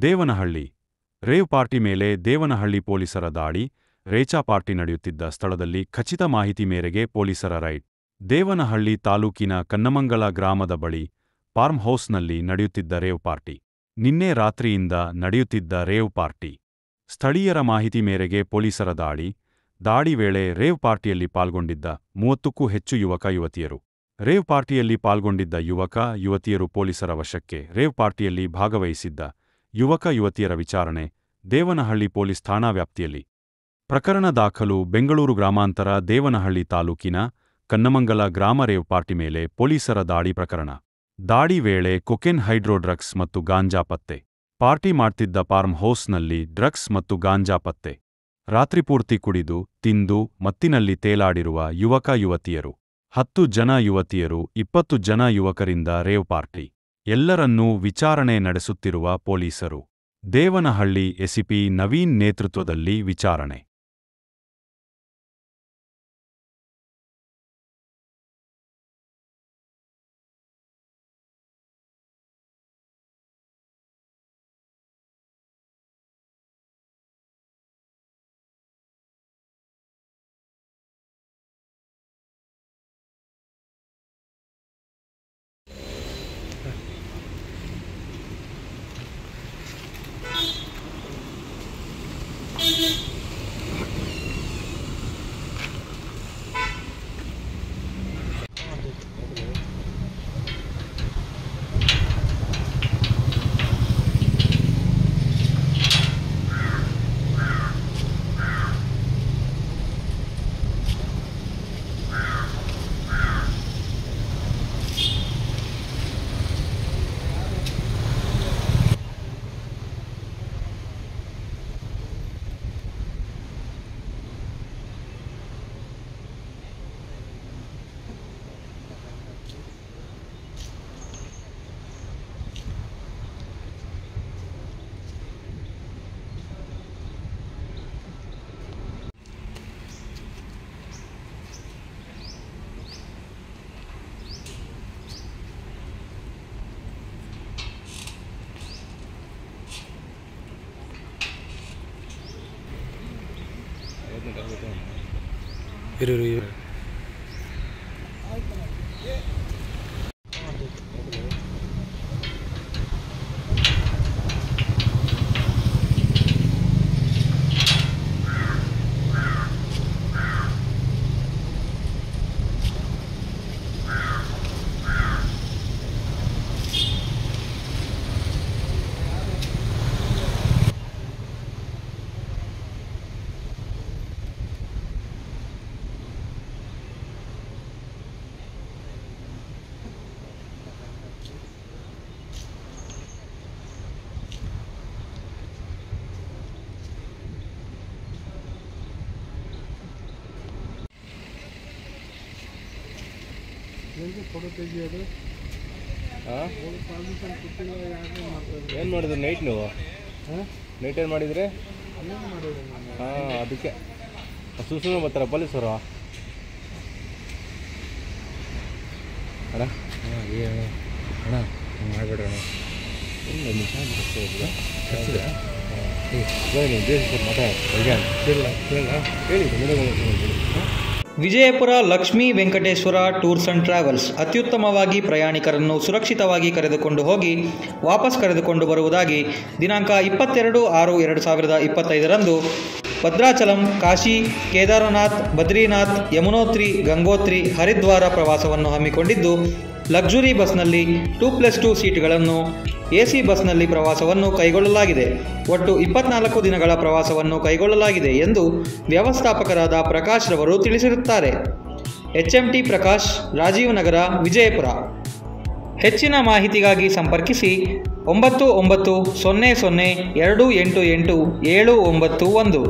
Devanahalli rave party ಮೇಲೆ ದೇವನಹಳ್ಳಿ ಪೊಲೀಸರ ದಾಳಿ. ರೇಚಾ ಪಾರ್ಟಿ ನಡೆಯುತ್ತಿದ್ದ ಸ್ಥಳದಲ್ಲಿ ಖಚಿತ ಮಾಹಿತಿ ಮೇರೆಗೆ ಪೊಲೀಸರ ರೈಡ್. ದೇವನಹಳ್ಳಿ ತಾಲೂಕಿನ ಕನ್ನಮಂಗಲ ಗ್ರಾಮದ ಬಳಿ ಫಾರ್ಮ್ ಹೌಸ್ನಲ್ಲಿ ನಡೆಯುತ್ತಿದ್ದ ರೇವ್ ಪಾರ್ಟಿ. ನಿನ್ನೆ ರಾತ್ರಿಯಿಂದ ನಡೆಯುತ್ತಿದ್ದ ರೇವ್ ಪಾರ್ಟಿ. ಸ್ಥಳೀಯರ ಮಾಹಿತಿ ಮೇರೆಗೆ ಪೊಲೀಸರ ದಾಳಿ ವೇಳೆ ರೇವ್ ಪಾರ್ಟಿಯಲ್ಲಿ ಪಾಲ್ಗೊಂಡಿದ್ದ 30ಕ್ಕೂ ಹೆಚ್ಚು ಯುವಕ ಯುವತಿಯರು. ರೇವ್ ಪಾರ್ಟಿಯಲ್ಲಿ ಪಾಲ್ಗೊಂಡಿದ್ದ ಯುವಕ ಯುವತಿಯರು ಪೊಲೀಸರ ವಶಕ್ಕೆ. ರೇವ್ ಪಾರ್ಟಿಯಲ್ಲಿ ಭಾಗವಹಿಸಿದ್ದ ಯುವಕ ಯುವತಿಯರ ವಿಚಾರಣೆ ದೇವನಹಳ್ಳಿ ಪೊಲೀಸ್ ಠಾಣಾ ವ್ಯಾಪ್ತಿಯಲ್ಲಿ. ಪ್ರಕರಣ ದಾಖಲು ಬೆಂಗಳೂರು ಗ್ರಾಮಾಂತರ ದೇವನಹಳ್ಳಿ ತಾಲೂಕಿನ ಕನ್ನಮಂಗಲ ಗ್ರಾಮ. ರೇವ್ ಪಾರ್ಟಿ ಮೇಲೆ ಪೊಲೀಸರ ದಾಳಿ ಪ್ರಕರಣ. ದಾಳಿ ವೇಳೆ ಕೊಕೇನ್, ಹೈಡ್ರೋ ಡ್ರಗ್ಸ್ ಮತ್ತು ಗಾಂಜಾ ಪತ್ತೆ. ಪಾರ್ಟಿ ಮಾಡ್ತಿದ್ದ ಫಾರ್ಮ್ ಹೌಸ್ನಲ್ಲಿ ಡ್ರಗ್ಸ್ ಮತ್ತು ಗಾಂಜಾ ಪತ್ತೆ. ರಾತ್ರಿಪೂರ್ತಿ ಕುಡಿದು ತಿಂದು ಮತ್ತಿನಲ್ಲಿ ತೇಲಾಡಿರುವ ಯುವಕ ಯುವತಿಯರು. 10 ಜನ ಯುವತಿಯರು, 20 ಜನ ಯುವಕರಿಂದ ರೇವ್ ಪಾರ್ಟಿ. ಎಲ್ಲರನ್ನೂ ವಿಚಾರಣೆ ನಡೆಸುತ್ತಿರುವ ಪೊಲೀಸರು. ದೇವನಹಳ್ಳಿ ಎಸಿಪಿ ನವೀನ್ ನೇತೃತ್ವದಲ್ಲಿ ವಿಚಾರಣೆ. ಫೋಟೋ ತೆಗಿಯೋದು ಏನು ಮಾಡಿದ್ರು ನೈಟ್ ನೀವು ನೈಟ್ ಏನು ಮಾಡಿದ್ರಿ ಅದಕ್ಕೆ ಸುಮ್ಮನೆ ಬರ್ತಾರ ಪೊಲೀಸರು ಅಣ್ಣ ಅಣ್ಣ ಮಾಡಬೇಡ್ರಿ ಅಣ್ಣ Vijayapura Lakshmi Venkateshwara tours and travels ಅತ್ಯುತ್ತಮವಾಗಿ ಪ್ರಯಾಣಿಕರನ್ನು ಸುರಕ್ಷಿತವಾಗಿ ಕರೆದುಕೊಂಡು ಹೋಗಿ ವಾಪಸ್ ಕರೆದುಕೊಂಡು ಬರುವುದಾಗಿ ದಿನಾಂಕ 22/6/2025 ಭದ್ರಾಚಲಂ, ಕಾಶಿ, ಕೇದಾರನಾಥ್, ಬದ್ರಿನಾಥ್, ಯಮುನೋತ್ರಿ, ಗಂಗೋತ್ರಿ, ಹರಿದ್ವಾರ ಪ್ರವಾಸವನ್ನು ಹಮ್ಮಿಕೊಂಡಿದ್ದು ಲಕ್ಸುರಿ ಬಸ್ನಲ್ಲಿ 2+2 ಸೀಟ್ಗಳನ್ನು, ಎಸಿ ಬಸ್ನಲ್ಲಿ ಪ್ರವಾಸವನ್ನು ಕೈಗೊಳ್ಳಲಾಗಿದೆ. ಒಟ್ಟು 24 ದಿನಗಳ ಪ್ರವಾಸವನ್ನು ಕೈಗೊಳ್ಳಲಾಗಿದೆ ಎಂದು ವ್ಯವಸ್ಥಾಪಕರಾದ ಪ್ರಕಾಶ್ ರವರು ತಿಳಿಸಿರುತ್ತಾರೆ. HMT ಪ್ರಕಾಶ್, ರಾಜೀವ್ ನಗರ, ವಿಜಯಪುರ. ಹೆಚ್ಚಿನ ಮಾಹಿತಿಗಾಗಿ ಸಂಪರ್ಕಿಸಿ 9900288791.